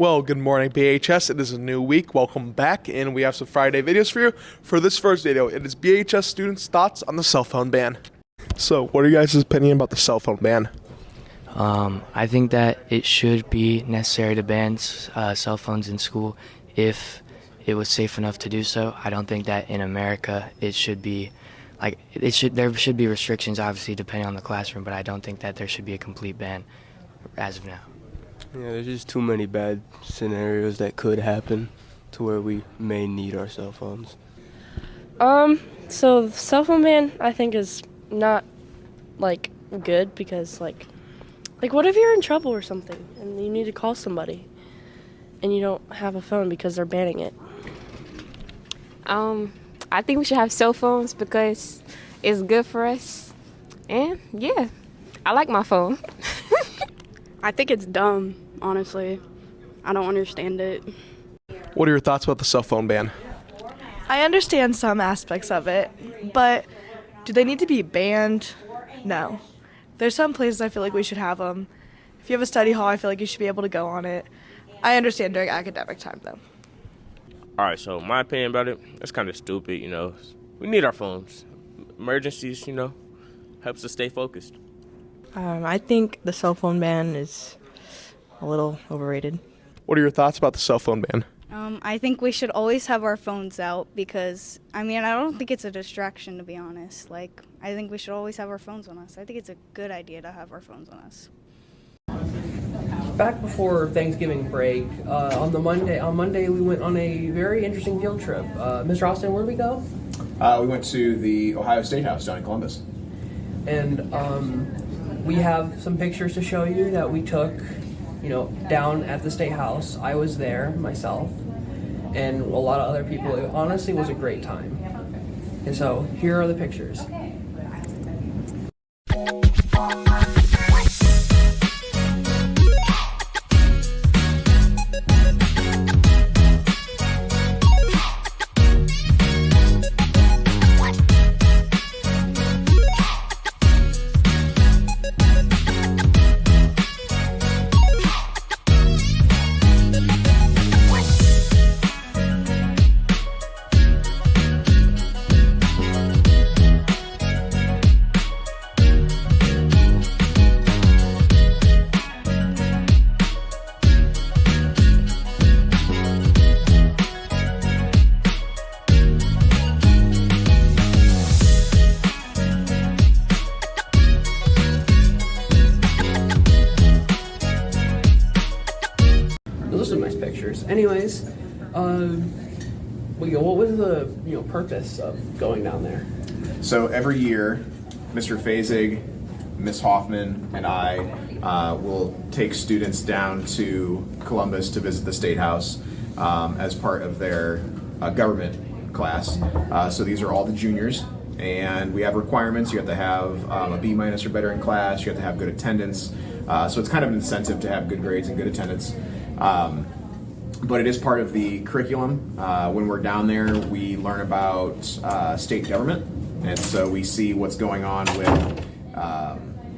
Well, good morning, BHS. It is a new week. Welcome back, and we have some Friday videos for you. For this first video, it is BHS students' thoughts on the cell phone ban. So, what are you guys' opinion about the cell phone ban? I think that it should be necessary to ban cell phones in school if it was safe enough to do so. I don't think that in America it should be there should be restrictions, obviously, depending on the classroom, but I don't think that there should be a complete ban as of now. Yeah, there's just too many bad scenarios that could happen to where we may need our cell phones. So the cell phone ban I think is not good because like what if you're in trouble or something and you need to call somebody and you don't have a phone because they're banning it? I think we should have cell phones because it's good for us. And yeah, I like my phone. I think it's dumb, honestly. I don't understand it. What are your thoughts about the cell phone ban? I understand some aspects of it, but do they need to be banned? No. There's some places I feel like we should have them. If you have a study hall, I feel like you should be able to go on it. I understand during academic time, though. All right, so my opinion about it, it's kind of stupid, We need our phones. Emergencies, helps us stay focused. I think the cell phone ban is a little overrated. What are your thoughts about the cell phone ban? I think we should always have our phones out because, I don't think it's a distraction, to be honest. I think we should always have our phones on us. I think it's a good idea to have our phones on us. Back before Thanksgiving break, on Monday we went on a very interesting field trip. Mr. Austin, where did we go? We went to the Ohio State House down in Columbus. And we have some pictures to show you that we took, down at the State House. I was there myself, and a lot of other people. It honestly was a great time. And so here are the pictures. Those are some nice pictures. Anyways, what was the purpose of going down there? So every year, Mr. Fazig, Ms. Hoffman, and I will take students down to Columbus to visit the State House as part of their government class. So these are all the juniors, and we have requirements. You have to have a B- or better in class. You have to have good attendance. So it's kind of an incentive to have good grades and good attendance. But it is part of the curriculum. When we're down there, we learn about state government, and so we see what's going on with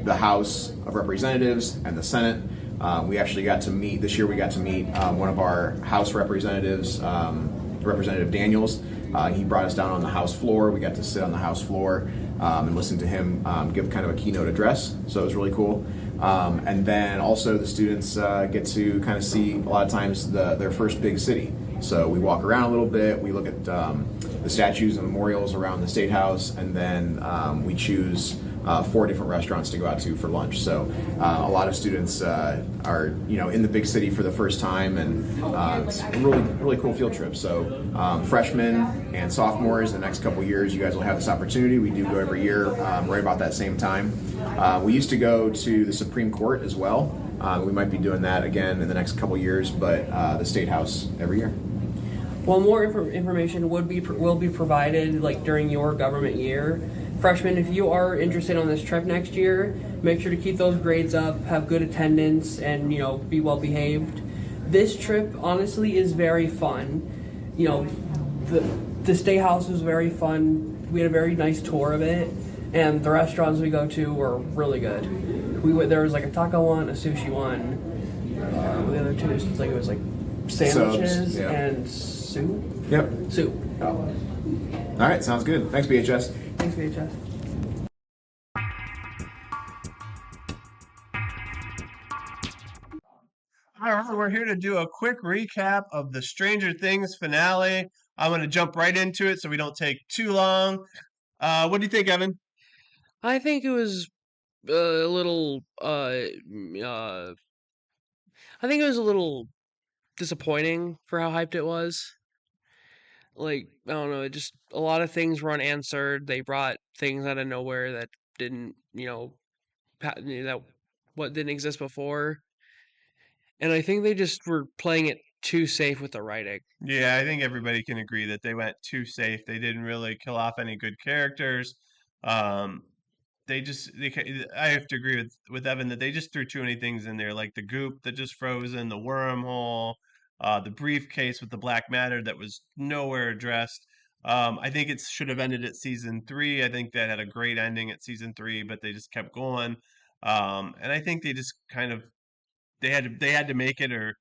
the House of Representatives and the Senate. We actually got to meet, this year we got to meet one of our House representatives, Representative Daniels. He brought us down on the House floor. We got to sit on the House floor and listen to him give kind of a keynote address, so it was really cool. And then also the students get to kind of see, a lot of times, their first big city. So we walk around a little bit, we look at the statues and memorials around the State House, and then we choose 4 different restaurants to go out to for lunch. So a lot of students are in the big city for the first time, and it's a really cool field trip. So freshmen and sophomores, the next couple years, you guys will have this opportunity. We do go every year right about that same time. We used to go to the Supreme Court as well. We might be doing that again in the next couple years, but the State House every year. Well, more information will be provided during your government year. Freshmen, if you are interested on this trip next year, make sure to keep those grades up, have good attendance, and be well behaved. This trip honestly is very fun. The State House was very fun. We had a very nice tour of it, and the restaurants we go to were really good. There was a taco one, a sushi one, The other two, it's like it was like sandwiches Subs, yeah. and soup. Yep. Soup. All right, sounds good. Thanks, BHS. Thanks, BHS. All right, we're here to do a quick recap of the Stranger Things finale. I'm going to jump right into it so we don't take too long. What do you think, Evan? I think it was a little. I think it was a little disappointing for how hyped it was. Like, I don't know, it just a lot of things were unanswered. They brought things out of nowhere that didn't, that what didn't exist before. And I think they just were playing it too safe with the writing. Yeah, I think everybody can agree that they went too safe. They didn't really kill off any good characters. Um, I have to agree with Evan that they just threw too many things in there, like the goop that just frozen, the wormhole, the briefcase with the black matter that was nowhere addressed. I think it should have ended at season 3. I think that had a great ending at season 3, but they just kept going. And I think they just kind of they had to make it, or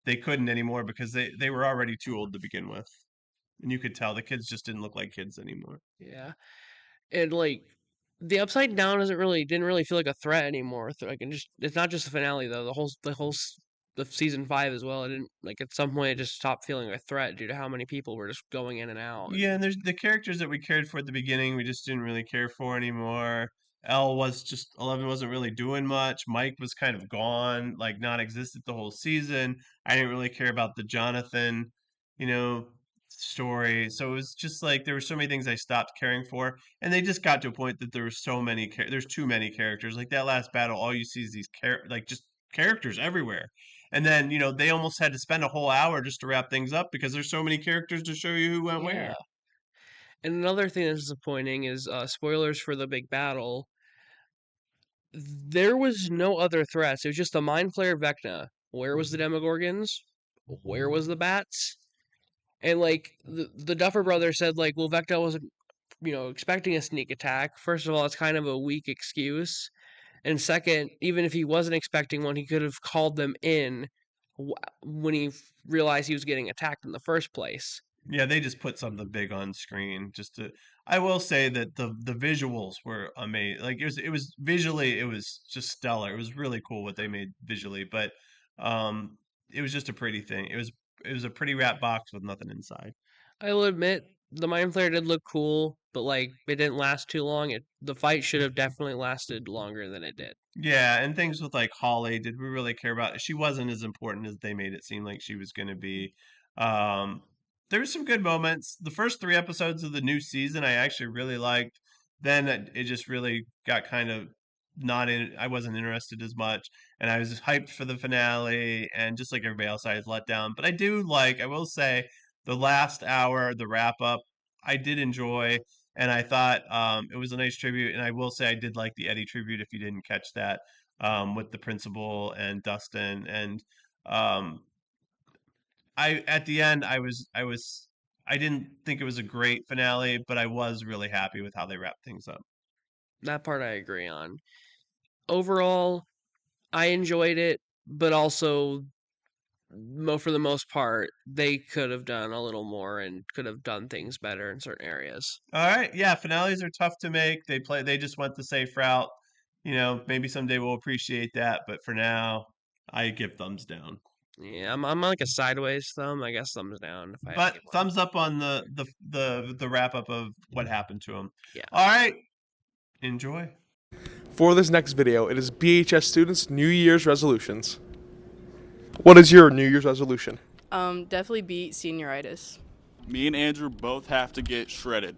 they couldn't anymore because they were already too old to begin with, and you could tell the kids just didn't look like kids anymore. Yeah. And like the upside down didn't really feel like a threat anymore. Like, and just it's not just the finale though. The season 5 as well. It didn't, like, at some point it just stopped feeling like a threat due to how many people were just going in and out. Yeah, and there's the characters that we cared for at the beginning, we just didn't really care for anymore. 11 wasn't really doing much. Mike was kind of gone, like non-existent the whole season. I didn't really care about the Jonathan, you know, story. So it was just like there were so many things I stopped caring for, and they just got to a point that there were there's too many characters. Like that last battle, all you see is these like just characters everywhere. And then, they almost had to spend a whole hour just to wrap things up because there's so many characters to show you who went where. And another thing that's disappointing is spoilers for the big battle. There was no other threats. It was just the Mind Flayer Vecna. Where was the Demogorgons? Where was the bats? And like the Duffer Brothers said, like, well, Vecna wasn't, expecting a sneak attack. First of all, it's kind of a weak excuse. And second, even if he wasn't expecting one, he could have called them in when he realized he was getting attacked in the first place. Yeah, they just put something big on screen I will say that the visuals were amazing. Like it was visually, it was just stellar. It was really cool what they made visually, but it was just a pretty thing. It was a pretty wrap box with nothing inside. I will admit the Mind Flayer did look cool, but like it didn't last too long. The fight should have definitely lasted longer than it did. Yeah, and things with like Holly, did we really care about? She wasn't as important as they made it seem like she was going to be. Um, there were some good moments. The first 3 episodes of the new season, I actually really liked. Then it just really got kind of not in. I wasn't interested as much, and I was hyped for the finale. And just like everybody else, I was let down. But I will say, the last hour, the wrap up, I did enjoy. And I thought it was a nice tribute. And I will say I did like the Eddie tribute if you didn't catch that, with the principal and Dustin. And I at the end I didn't think it was a great finale, but I was really happy with how they wrapped things up. That part I agree on. Overall, I enjoyed it, but also for the most part, they could have done a little more and could have done things better in certain areas. All right, yeah, finales are tough to make. They just went the safe route. Maybe someday we'll appreciate that, but for now, I give thumbs down. Yeah, I'm like a sideways thumb. I guess thumbs down. But thumbs up on the wrap up of what happened to him. Yeah. All right, enjoy. For this next video, it is BHS students' New Year's resolutions. What is your New Year's resolution? Definitely beat senioritis. Me and Andrew both have to get shredded.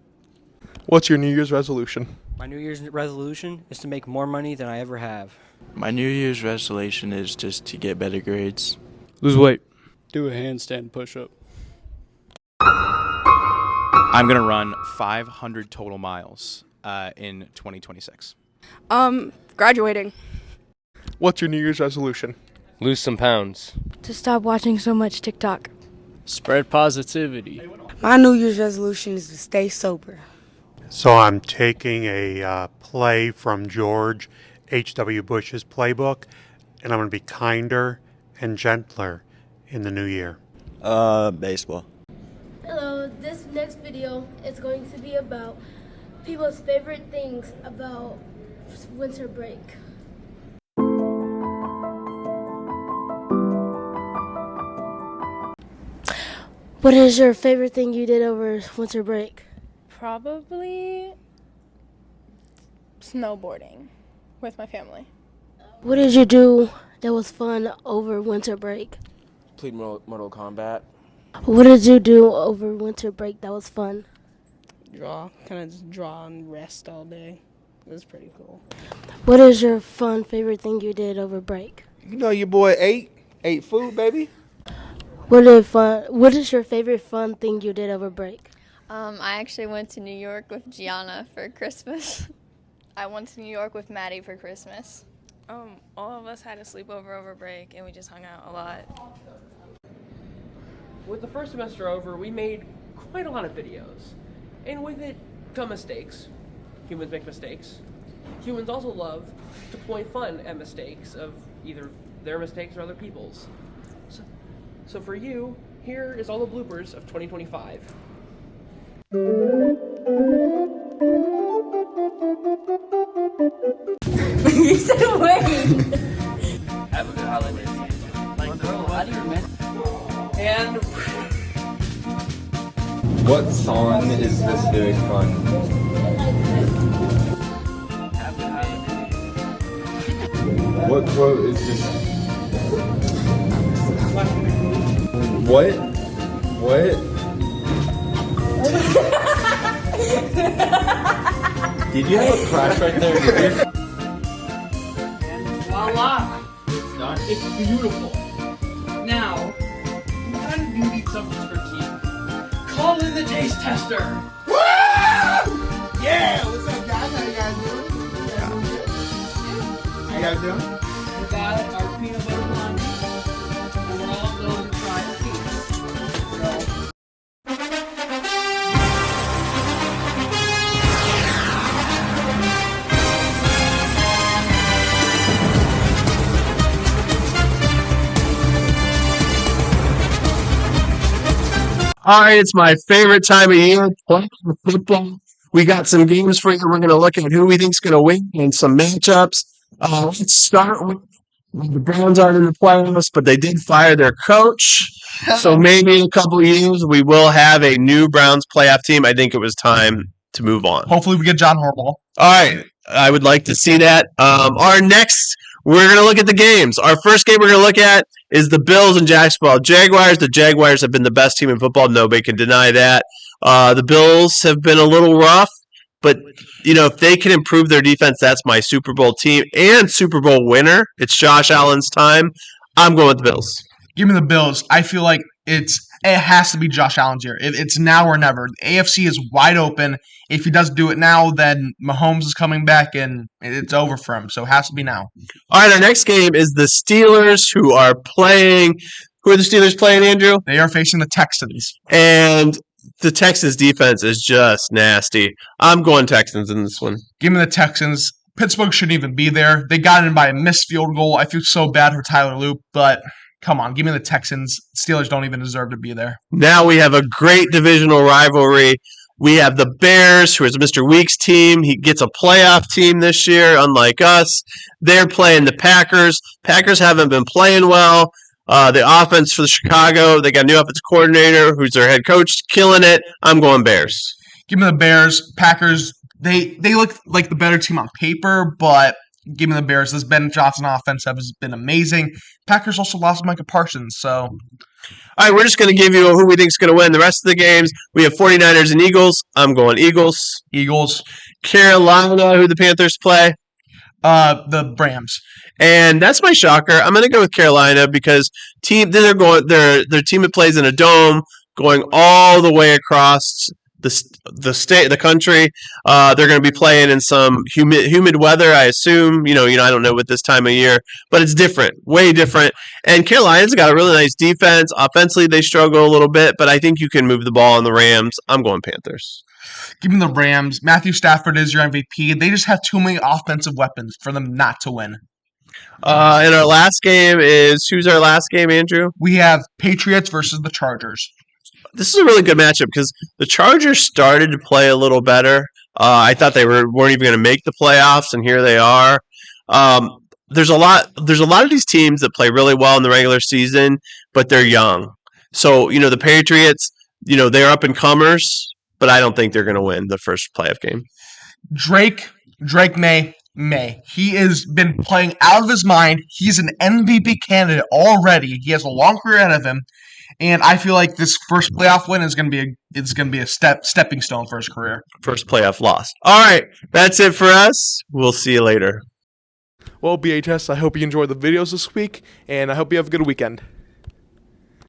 What's your New Year's resolution? My New Year's resolution is to make more money than I ever have. My New Year's resolution is just to get better grades. Lose weight. Do a handstand push-up. I'm going to run 500 total miles in 2026. Graduating. What's your New Year's resolution? Lose some pounds. To stop watching so much TikTok. Spread positivity. My New Year's resolution is to stay sober. So I'm taking a play from George H.W. Bush's playbook, and I'm going to be kinder and gentler in the new year? Baseball. Hello, this next video is going to be about people's favorite things about winter break. What is your favorite thing you did over winter break? Probably snowboarding with my family. What did you do that was fun over winter break? Played Mortal Kombat. What did you do over winter break that was fun? Draw. Kind of just draw and rest all day. It was pretty cool. What is your favorite thing you did over break? You know your boy ate food, baby. What is your favorite fun thing you did over break? I actually went to New York with Gianna for Christmas. I went to New York with Maddie for Christmas. All of us had a sleepover over break, and we just hung out a lot. With the first semester over, we made quite a lot of videos. And with it come mistakes. Humans make mistakes. Humans also love to point fun at mistakes of either their mistakes or other people's. So for you, here is all the bloopers of 2025. You said wait. Have a good holiday season. Like, bro, how do you remember? And what song is this doing fun? What quote is this? What? Did you have a crash right there? and voila! It's done. It's beautiful. Now, you kind of do need something to critique. Call in the taste tester! Woo! Yeah! What's up, guys? How you guys doing? How you guys doing? We got our peanut butter blondie, and we're all going to try the peas. So, All right, it's my favorite time of year, playing football. We got some games for you. We're going to look at who we think's going to win and some matchups. Let's start with the Browns aren't in the playoffs, but they did fire their coach. So maybe in a couple of years we will have a new Browns playoff team. I think it was time to move on. Hopefully we get John Harbaugh. All right, I would like to see that. We're going to look at the games. Our first game we're going to look at is the Bills and Jacksonville Jaguars. The Jaguars have been the best team in football. Nobody can deny that. The Bills have been a little rough, but if they can improve their defense, that's my Super Bowl team and Super Bowl winner. It's Josh Allen's time. I'm going with the Bills. Give me the Bills. I feel like it has to be Josh Allen's year. It's now or never. The AFC is wide open. If he doesn't do it now, then Mahomes is coming back and it's over for him. So it has to be now. All right, our next game is the Steelers, who are playing. Who are the Steelers playing, Andrew? They are facing the Texans. And the Texans defense is just nasty. I'm going Texans in this one. Give me the Texans. Pittsburgh shouldn't even be there. They got in by a missed field goal. I feel so bad for Tyler Loop, but come on, give me the Texans. Steelers don't even deserve to be there. Now we have a great divisional rivalry. We have the Bears, who is Mr. Weeks' team. He gets a playoff team this year, unlike us. They're playing the Packers. Packers haven't been playing well. The offense for the Chicago, they got a new offensive coordinator, who's their head coach, killing it. I'm going Bears. Give me the Bears. Packers, they look like the better team on paper, but give me the Bears. This Ben Johnson offense has been amazing. Packers also lost Micah Parsons, so. All right, we're just going to give you who we think is going to win the rest of the games. We have 49ers and Eagles. I'm going Eagles. Eagles. Carolina, who the Panthers play. The Rams. And that's my shocker. I'm going to go with Carolina because their team that plays in a dome, going all the way across the country. They're going to be playing in some humid weather, I assume. I don't know what this time of year, but it's different, way different. And Carolina's got a really nice defense. Offensively, they struggle a little bit, but I think you can move the ball on the Rams. I'm going Panthers. Give me the Rams. Matthew Stafford is your MVP. They just have too many offensive weapons for them not to win. And our last game is who's our last game, Andrew? We have Patriots versus the Chargers. This is a really good matchup because the Chargers started to play a little better. I thought they weren't even going to make the playoffs, and here they are. There's a lot of these teams that play really well in the regular season, but they're young. So the Patriots, they're up and comers, but I don't think they're going to win the first playoff game. Drake May. He has been playing out of his mind. He's an MVP candidate already. He has a long career ahead of him, and I feel like this first playoff win is going to be a stepping stone for his career. First playoff loss. All right, that's it for us. We'll see you later. Well, BHS, I hope you enjoyed the videos this week, and I hope you have a good weekend.